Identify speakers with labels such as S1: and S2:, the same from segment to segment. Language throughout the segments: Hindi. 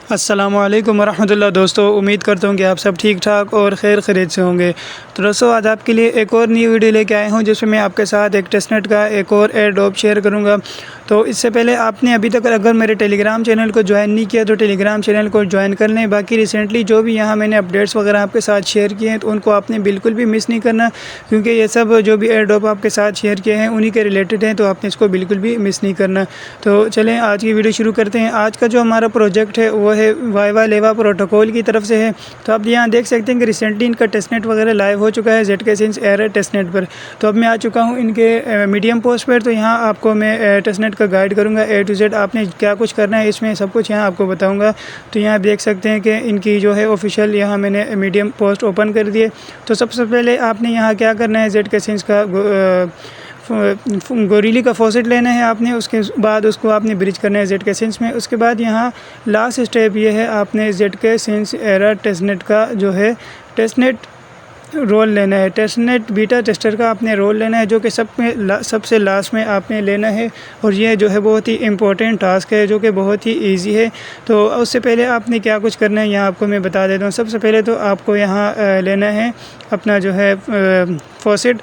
S1: अस्सलामुअलैकुम वरहमतुल्लाह। दोस्तों, उम्मीद करता हूँ कि आप सब ठीक ठाक और खैर खैरियत से होंगे। तो दोस्तों, आज आपके लिए एक और नई वीडियो लेके आया हूँ जिसमें मैं आपके साथ एक टेस्टनेट का एक और एयर ड्रॉप शेयर करूँगा। तो इससे पहले आपने अभी तक अगर मेरे टेलीग्राम चैनल को ज्वाइन नहीं किया तो टेलीग्राम चैनल को ज्वाइन कर लें। बाकी रिसेंटली जो भी यहाँ मैंने अपडेट्स वगैरह आपके साथ शेयर किए हैं तो उनको आपने बिल्कुल भी मिस नहीं करना, क्योंकि ये सब जो भी एयर ड्रॉप आपके साथ शेयर किए हैं उन्हीं के रिलेटेड हैं, तो आपने इसको बिल्कुल भी मिस नहीं करना। तो चलें आज की वीडियो शुरू करते हैं। आज का जो हमारा प्रोजेक्ट है वो है वाईवा लेवा प्रोटोकॉल की तरफ से है। तो आप यहाँ देख सकते हैं कि रिसेंटली इनका टेस्टनेट वगैरह लाइव हो चुका है ZK Sense एयर टेस्टनेट पर। तो अब मैं आ चुका हूँ इनके मीडियम पोस्ट पर। तो यहाँ आपको मैं टेस्टनेट का गाइड करूँगा A to Z। आपने क्या कुछ करना है इसमें सब कुछ यहाँ आपको बताऊँगा। तो यहाँ देख सकते हैं कि इनकी जो है ऑफिशियल यहाँ मैंने मीडियम पोस्ट ओपन कर दिए। तो सबसे पहले आपने यहाँ क्या करना है, ZK Sense का गोरिल्ला का फॉसेट लेना है आपने। उसके बाद उसको आपने ब्रिज करना है ZK Sense में। उसके बाद यहाँ लास्ट स्टेप ये है, आपने ZK Sense एयर टेस्टनेट का जो है टेस्टनेट रोल लेना है। टेस्टनेट बीटा टेस्टर का आपने रोल लेना है, जो कि सबसे लास्ट में आपने लेना है। और ये जो है बहुत ही इम्पोर्टेंट टास्क है जो कि बहुत ही इजी है। तो उससे पहले आपने क्या कुछ करना है यहाँ आपको मैं बता देता हूँ। सबसे पहले तो आपको यहाँ लेना है अपना जो है फॉसेट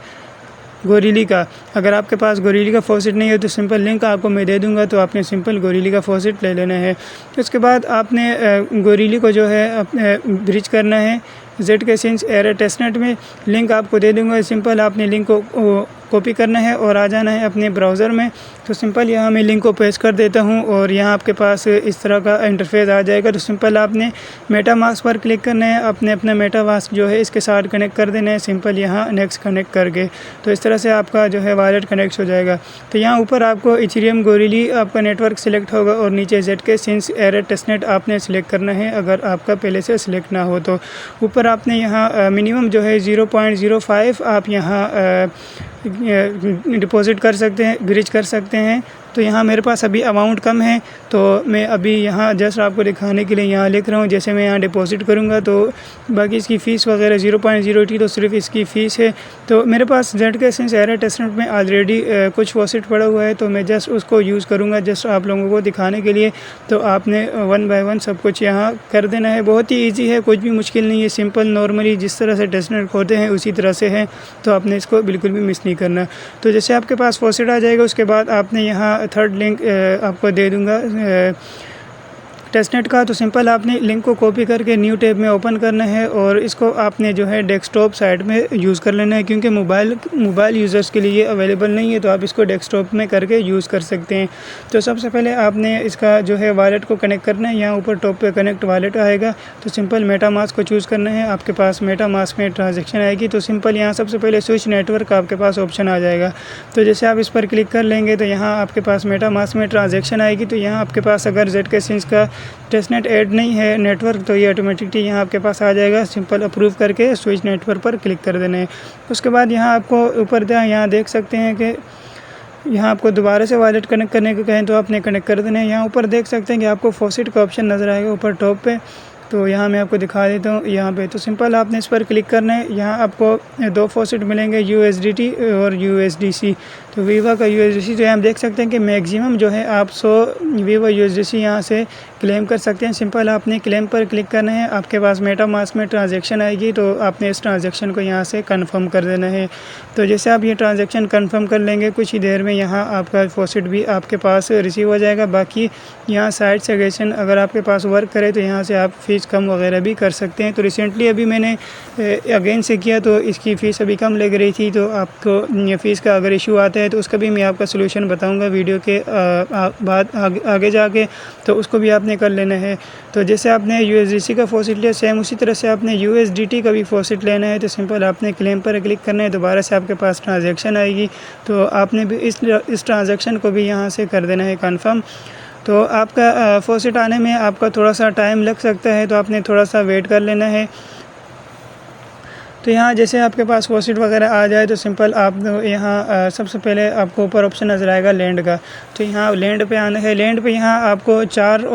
S1: गोरिल्ला का। अगर आपके पास गोरिल्ला का फॉसेट नहीं है तो सिंपल लिंक आपको मैं दे दूंगा, तो आपने सिंपल गोरिल्ला का फॉसेट ले लेना है। उसके बाद आपने गोरिल्ला को जो है अपने ब्रिज करना है ZK Sense एयर टेस्टनेट में। लिंक आपको दे दूंगा, सिंपल आपने लिंक को कॉपी करना है और आ जाना है अपने ब्राउज़र में। तो सिंपल यहाँ मैं लिंक को पेस्ट कर देता हूँ और यहाँ आपके पास इस तरह का इंटरफेस आ जाएगा। तो सिंपल आपने मेटामास्क पर क्लिक करना है, अपना मेटामास्क जो है इसके साथ कनेक्ट कर देना है। सिंपल यहाँ नेक्स्ट कनेक्ट करके तो इस तरह से आपका जो है वॉलेट कनेक्ट हो जाएगा। तो यहाँ ऊपर आपको इथेरियम गोरिल्ला आपका नेटवर्क सिलेक्ट होगा और नीचे ZK Sense एयर टेस्टनेट आपने सिलेक्ट करना है अगर आपका पहले से सिलेक्ट ना हो तो। ऊपर आपने यहाँ मिनिमम जो है 0.05 आप यहाँ डिपॉज़िट कर सकते हैं, ब्रिज कर सकते हैं। तो यहाँ मेरे पास अभी अमाउंट कम है तो मैं अभी यहाँ जस्ट आपको दिखाने के लिए यहाँ लिख रहा हूँ। जैसे मैं यहाँ डिपॉज़िट करूँगा तो बाकी इसकी फ़ीस वगैरह 0.08 तो सिर्फ इसकी फ़ीस है। तो मेरे पास ZK Sense एयर टेस्टनेट में ऑलरेडी कुछ फॉसेट पड़ा हुआ है, तो मैं जस्ट उसको यूज़ करूँगा जस्ट आप लोगों को दिखाने के लिए। तो आपने 1 बाय 1 सब कुछ यहाँ कर देना है। बहुत ही ईजी है, कुछ भी मुश्किल नहीं है, सिंपल नॉर्मली जिस तरह से टेस्टनेट होते हैं उसी तरह से है। तो आपने इसको बिल्कुल भी मिस नहीं करना। तो जैसे आपके पास फॉसेट आ जाएगा उसके बाद आपने यहाँ थर्ड लिंक आपको दे दूंगा टेस्टनेट का। तो सिंपल आपने लिंक को कॉपी करके न्यू टैब में ओपन करना है और इसको आपने जो है डेस्कटॉप साइड में यूज़ कर लेना है, क्योंकि मोबाइल यूज़र्स के लिए अवेलेबल नहीं है। तो आप इसको डेस्कटॉप में करके यूज़ कर सकते हैं। तो सबसे पहले आपने इसका जो है वॉलेट को कनेक्ट करना है। यहाँ ऊपर टॉप पे कनेक्ट वॉलेट आएगा, तो सिंपल मेटामास्क को चूज़ करना है। आपके पास मेटामास्क में ट्रांजेक्शन आएगी तो सिंपल यहाँ सबसे पहले स्विच नेटवर्क आपके पास ऑप्शन आ जाएगा। तो जैसे आप इस पर क्लिक कर लेंगे तो यहाँ आपके पास मेटामास्क में ट्रांजेक्शन आएगी। तो यहाँ आपके पास अगर ZK Sense का टेस्टनेट ऐड नहीं है नेटवर्क तो ये ऑटोमेटिकली यहाँ आपके पास आ जाएगा। सिंपल अप्रूव करके स्विच नेटवर्क पर क्लिक कर देना है। उसके बाद यहाँ आपको ऊपर यहाँ देख सकते हैं कि यहाँ आपको दोबारा से वॉलेट कनेक्ट करने को कहें तो आपने कनेक्ट कर देना है। यहाँ ऊपर देख सकते हैं कि आपको फॉसेट का ऑप्शन नज़र आएगा ऊपर टॉप पे। तो यहाँ मैं आपको दिखा देता हूँ यहाँ पे। तो सिंपल आपने इस पर क्लिक करना है। यहाँ आपको 2 फॉसेट मिलेंगे USDT और USDC। तो वीवा का USDC जो है हम देख सकते हैं कि मैक्सिमम जो है आप 100 वीवा USDC यहाँ से क्लेम कर सकते हैं। सिंपल आपने क्लेम पर क्लिक करना है। आपके पास मेटामास्क में ट्रांजेक्शन आएगी तो आपने इस ट्रांजेक्शन को यहाँ से कंफर्म कर देना है। तो जैसे आप ये ट्रांजेक्शन कंफर्म कर लेंगे कुछ ही देर में यहाँ आपका फॉसेट भी आपके पास रिसीव हो जाएगा। बाकी यहाँ साइड सेगरेशन अगर आपके पास वर्क करे तो यहाँ से आप फ़ीस कम वगैरह भी कर सकते हैं। तो रिसेंटली अभी मैंने अगेन से किया तो इसकी फ़ीस अभी कम लग रही थी। तो आपको फ़ीस का अगर इशू आता है तो उसका भी मैं आपका सोल्यूशन बताऊंगा वीडियो के बाद आगे जाके, तो उसको भी आपने कर लेना है। तो जैसे आपने USDC का फॉसेट लिया सेम उसी तरह से आपने USDT का भी फॉसेट लेना है। तो सिंपल आपने क्लेम पर क्लिक करना है, दोबारा से आपके पास ट्रांजेक्शन आएगी तो आपने भी इस ट्रांजेक्शन को भी यहाँ से कर देना है कन्फर्म। तो आपका फॉसेट आने में आपका थोड़ा सा टाइम लग सकता है, तो आपने थोड़ा सा वेट कर लेना है। तो यहाँ जैसे आपके पास फॉसिट वगैरह आ जाए तो सिंपल आप यहाँ सबसे पहले आपको ऊपर ऑप्शन नज़र आएगा लैंड का। तो यहाँ लैंड पे आना है। लैंड पे यहाँ आपको 4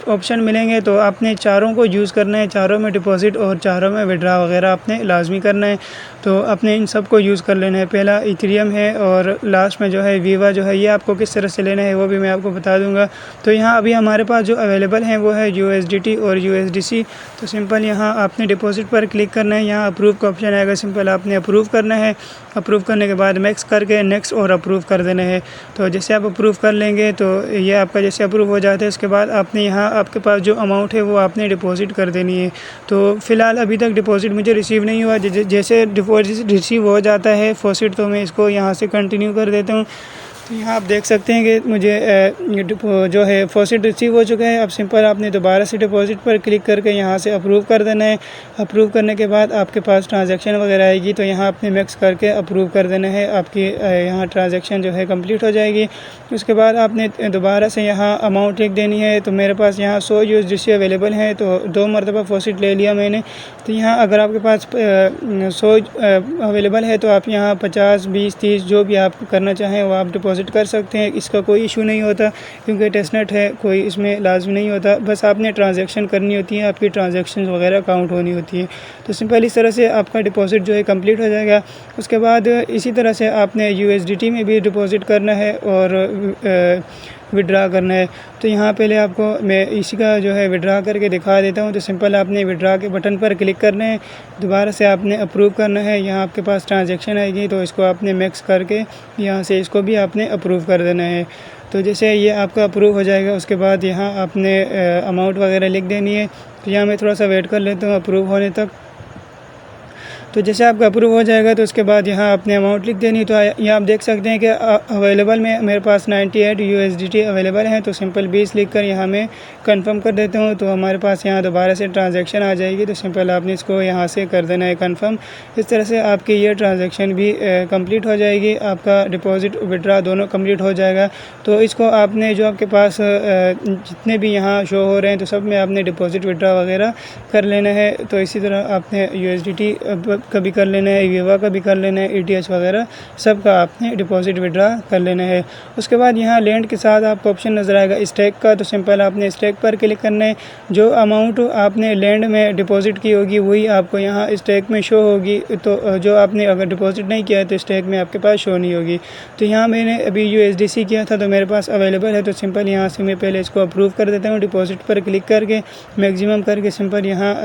S1: ऑप्शन मिलेंगे, तो आपने चारों को यूज़ करना है। चारों में डिपॉज़िट और चारों में विड्रा वगैरह आपने लाजमी करना है। तो आपने इन सब को यूज़ कर लेना है। पहला इथेरियम है और लास्ट में जो है वीवा जो है, ये आपको किस तरह से लेना है वो भी मैं आपको बता दूंगा। तो यहाँ अभी हमारे पास जो अवेलेबल हैं वो है USDT और USDC। तो सिंपल यहाँ आपने डिपॉजिट पर क्लिक करना है। यहाँ अप्रूव का ऑप्शन आएगा, सिंपल आपने अप्रूव करना है। अप्रूव करने के बाद मैक्स करके नेक्स्ट और अप्रूव कर देना है। तो जैसे आप अप्रूव कर लेंगे तो ये आपका जैसे अप्रूव हो जाता है, उसके बाद आपने यहाँ आपके पास जो अमाउंट है वो आपने डिपॉजिट कर देनी है। तो फ़िलहाल अभी तक डिपॉजिट मुझे रिसीव नहीं हुआ। जैसे डिपॉजिट रिसीव हो जाता है फॉसिट, तो मैं इसको यहाँ से कंटिन्यू कर देता हूँ। तो यहाँ आप देख सकते हैं कि मुझे जो है फॉसिट रिसीव हो चुका है। अब सिंपल आपने दोबारा से डिपॉजिट पर क्लिक करके यहाँ से अप्रूव कर देना है। अप्रूव करने के बाद आपके पास ट्रांजैक्शन वगैरह आएगी, तो यहाँ आपने मैक्स करके अप्रूव कर देना है। आपकी यहाँ ट्रांजैक्शन जो है कंप्लीट हो जाएगी। उसके बाद आपने दोबारा से यहाँ अमाउंट लिख देनी है। तो मेरे पास यहाँ 100 USDC अवेलेबल है, तो 2 मरतबा फॉसिट ले लिया मैंने। तो यहाँ अगर आपके पास 100 अवेलेबल है तो आप यहाँ 50, 20, 30 जो भी आप करना चाहें वो आप डिपॉजिट कर सकते हैं। इसका कोई इशू नहीं होता क्योंकि टेस्टनेट है, कोई इसमें लाजमी नहीं होता। बस आपने ट्रांजैक्शन करनी होती है, आपकी ट्रांजैक्शन वगैरह काउंट होनी होती है। तो सिंपल इस तरह से आपका डिपॉजिट जो है कंप्लीट हो जाएगा। उसके बाद इसी तरह से आपने USDT में भी डिपॉजिट करना है और विड्रा करना है। तो यहाँ पहले आपको मैं इसी का जो है विड्रा करके दिखा देता हूँ। तो सिंपल आपने विड्रा के बटन पर क्लिक करना है, दोबारा से आपने अप्रूव करना है। यहाँ आपके पास ट्रांजैक्शन आएगी, तो इसको आपने मैक्स करके यहाँ से इसको भी आपने अप्रूव कर देना है। तो जैसे ये आपका अप्रूव हो जाएगा, उसके बाद यहाँ आपने अमाउंट वगैरह लिख देनी है। तो यहाँ मैं थोड़ा सा वेट कर लेता हूँ अप्रूव होने तक। तो जैसे आपका अप्रूव हो जाएगा तो उसके बाद यहाँ आपने अमाउंट लिख देनी। तो यहाँ आप देख सकते हैं कि अवेलेबल में मेरे पास 98 USDT अवेलेबल हैं। तो सिंपल 20 लिख कर यहाँ मैं कंफर्म कर देता हूँ। तो हमारे पास यहाँ दोबारा से ट्रांजैक्शन आ जाएगी। तो सिंपल आपने इसको यहाँ से कर देना है कंफर्म। इस तरह से आपकी ये ट्रांजैक्शन भी कंप्लीट हो जाएगी। आपका डिपॉजिट विड्रा दोनों कंप्लीट हो जाएगा। तो इसको आपने जो आपके पास जितने भी यहाँ शो हो रहे हैं तो सब में आपने डिपॉजिट विड्रा वगैरह कर लेना है। तो इसी तरह आपने USDT का भी कर लेना है, वीवा का भी कर लेना है, ETH वगैरह सब का आपने डिपॉजिट विड्रा कर लेना है। उसके बाद यहाँ लैंड के साथ आपको ऑप्शन नज़र आएगा स्टेक का। तो सिंपल आपने स्टेक पर क्लिक करना है। जो अमाउंट आपने लैंड में डिपॉजिट की होगी वही आपको यहाँ स्टेक में शो होगी। तो जो आपने अगर डिपॉजिट नहीं किया है तो स्टेक में आपके पास शो नहीं होगी। तो यहाँ मैंने अभी USDC किया था तो मेरे पास अवेलेबल है। तो सिंपल यहाँ से मैं पहले इसको अप्रूव कर देता हूँ। डिपॉजिट पर क्लिक करके मैक्सिमम करके सिंपल यहाँ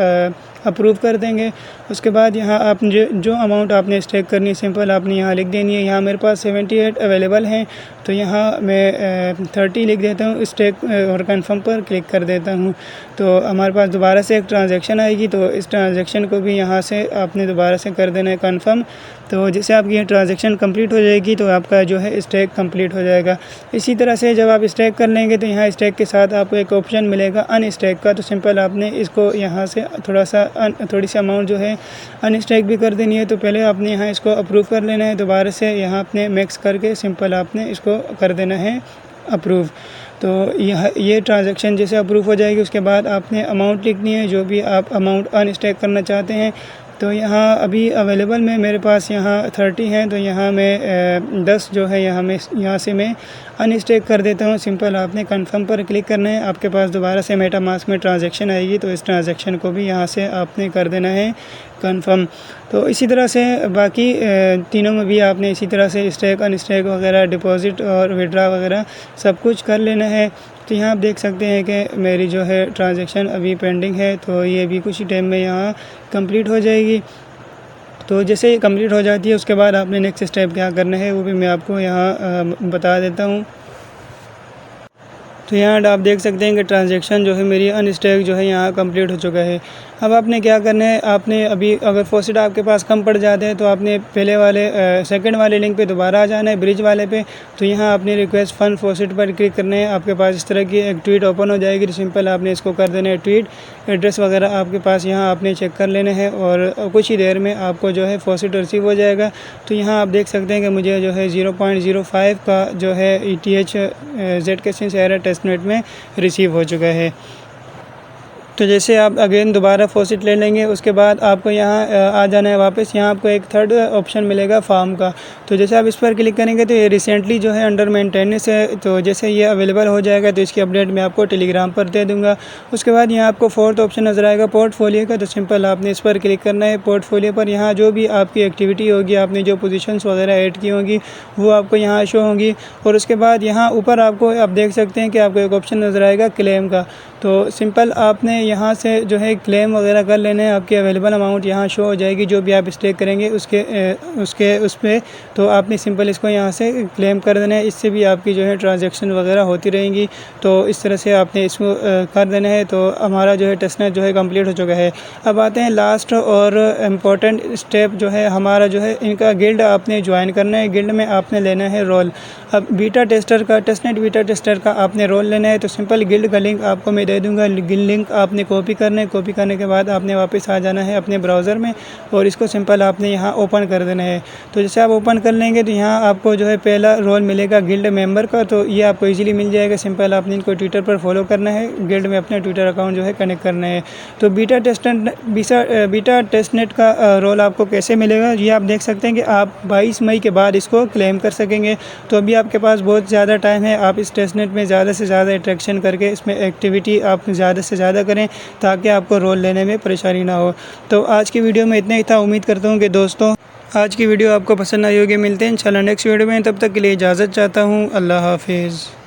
S1: अप्रूव कर देंगे। उसके बाद यहाँ आप जो अमाउंट आपने स्टेक करनी है सिंपल आपने यहाँ लिख देनी है। यहाँ मेरे पास 78 अवेलेबल हैं, तो यहाँ मैं 30 लिख देता हूँ स्टेक और कंफर्म पर क्लिक कर देता हूँ। तो हमारे पास दोबारा से एक ट्रांजैक्शन आएगी, तो इस ट्रांजैक्शन को भी यहाँ से आपने दोबारा से कर देना है कंफर्म। तो जैसे आपकी ये ट्रांजैक्शन कंप्लीट हो जाएगी तो आपका जो है स्टेक कंप्लीट हो जाएगा। इसी तरह से जब आप स्टेक कर लेंगे तो यहाँ स्टेक के साथ आपको एक ऑप्शन मिलेगा अनस्टेक का। तो सिंपल आपने इसको यहाँ से थोड़ी सी अमाउंट जो है अनस्टेक भी कर देनी है। तो पहले आपने यहाँ इसको अप्रूव कर लेना है, दोबारा से यहाँ आपने मैक्स करके सिंपल आपने इसको कर देना है अप्रूव। तो ये ट्रांजैक्शन जैसे अप्रूव हो जाएगी उसके बाद आपने अमाउंट लिखनी है जो भी आप अमाउंट अनस्टेक करना चाहते हैं। तो यहाँ अभी अवेलेबल में मेरे पास यहाँ 30 हैं, तो यहाँ मैं 10 जो है यहाँ से मैं अनस्टेक कर देता हूँ। सिंपल आपने कंफर्म पर क्लिक करना है। आपके पास दोबारा से मेटामास्क में ट्रांजैक्शन आएगी, तो इस ट्रांजैक्शन को भी यहाँ से आपने कर देना है कंफर्म। तो इसी तरह से बाकी तीनों में भी आपने इसी तरह से स्टेक अनस्टेक वगैरह डिपॉजिट और विड्रा वगैरह सब कुछ कर लेना है। तो यहाँ आप देख सकते हैं कि मेरी जो है ट्रांजैक्शन अभी पेंडिंग है, तो ये भी कुछ ही टाइम में यहाँ कंप्लीट हो जाएगी। तो जैसे ये कंप्लीट हो जाती है उसके बाद आपने नेक्स्ट स्टेप क्या करना है वो भी मैं आपको यहाँ बता देता हूँ। तो यहाँ आप देख सकते हैं कि ट्रांजैक्शन जो है मेरी अनस्टेक जो है यहाँ कंप्लीट हो चुका है। अब आपने क्या करना है, आपने अभी अगर फॉसिट आपके पास कम पड़ जाते हैं तो आपने पहले वाले सेकंड वाले लिंक पे दोबारा आ जाना है, ब्रिज वाले पे। तो यहाँ आपने रिक्वेस्ट फंड फॉसिट पर क्लिक करना है। आपके पास इस तरह की एक ट्वीट ओपन हो जाएगी, तो सिंपल आपने इसको कर देना है ट्वीट। एड्रेस वगैरह आपके पास यहाँ आपने चेक कर लेना है और कुछ ही देर में आपको जो है फॉसिट रिसीव हो जाएगा। तो यहाँ आप देख सकते हैं कि मुझे जो है 0.05 का जो है ETH ZK एरर टेस्टनेट में रिसीव हो चुका है। तो जैसे आप अगेन दोबारा फॉसिट ले लेंगे, उसके बाद आपको यहाँ आ जाना है वापस। यहाँ आपको एक थर्ड ऑप्शन मिलेगा फार्म का। तो जैसे आप इस पर क्लिक करेंगे तो ये रिसेंटली जो है अंडर मेंटेनेंस है। तो जैसे ये अवेलेबल हो जाएगा तो इसकी अपडेट मैं आपको टेलीग्राम पर दे दूँगा। उसके बाद यहाँ आपको फोर्थ ऑप्शन नज़र आएगा पोर्टफोलियो का। तो सिंपल आपने इस पर क्लिक करना है। पोर्टफोलियो पर यहाँ जो भी आपकी एक्टिविटी होगी, आपने जो पोजीशंस वगैरह ऐड की होंगी वो आपको यहाँ शो होंगी। और उसके बाद यहाँ ऊपर आपको आप देख सकते हैं कि आपको एक ऑप्शन नज़र आएगा क्लेम का। तो सिंपल आपने यहाँ से जो है क्लेम वगैरह कर लेने हैं। आपकी अवेलेबल अमाउंट यहाँ शो हो जाएगी, जो भी आप स्टेक करेंगे उस पर। तो आपने सिंपल इसको यहाँ से क्लेम कर देना है। इससे भी आपकी जो है ट्रांजैक्शन वगैरह होती रहेंगी। तो इस तरह से आपने इसको कर देना है। तो हमारा जो है टेस्टनेट जो है कंप्लीट हो चुका है। अब आते हैं लास्ट और इम्पोर्टेंट स्टेप जो है हमारा जो है इनका गिल्ड आपने ज्वाइन करना है। गिल्ड में आपने लेना है रोल। अब बीटा टेस्टर का, टेस्टनेट बीटा टेस्टर का आपने रोल लेना है। तो सिंपल गिल्ड का लिंक आपको मैं दे दूंगा। लिंक आपने कॉपी करना है। कॉपी करने के बाद आपने वापस आ जाना है अपने ब्राउज़र में और इसको सिंपल आपने यहाँ ओपन कर देना है। तो जैसे आप ओपन कर लेंगे तो यहाँ आपको जो है पहला रोल मिलेगा गिल्ड मेंबर का। तो ये आपको इजीली मिल जाएगा। सिंपल आपने इनको ट्विटर पर फॉलो करना है, गिल्ड में अपने ट्विटर अकाउंट जो है कनेक्ट करना है। तो बीटा टेस्टनेट का रोल आपको कैसे मिलेगा ये आप देख सकते हैं कि आप 22 मई के बाद इसको क्लेम कर सकेंगे। तो अभी आपके पास बहुत ज़्यादा टाइम है। आप इस टेस्टनेट में ज़्यादा से ज़्यादा इंटरेक्शन करके इसमें एक्टिविटी आप ज़्यादा से ज़्यादा करें ताकि आपको रोल लेने में परेशानी ना हो। तो आज की वीडियो में इतना ही था। उम्मीद करता हूँ कि दोस्तों आज की वीडियो आपको पसंद आई होगी। मिलते हैं इंशाल्लाह नेक्स्ट वीडियो में। तब तक के लिए इजाज़त चाहता हूँ। अल्लाह हाफिज़।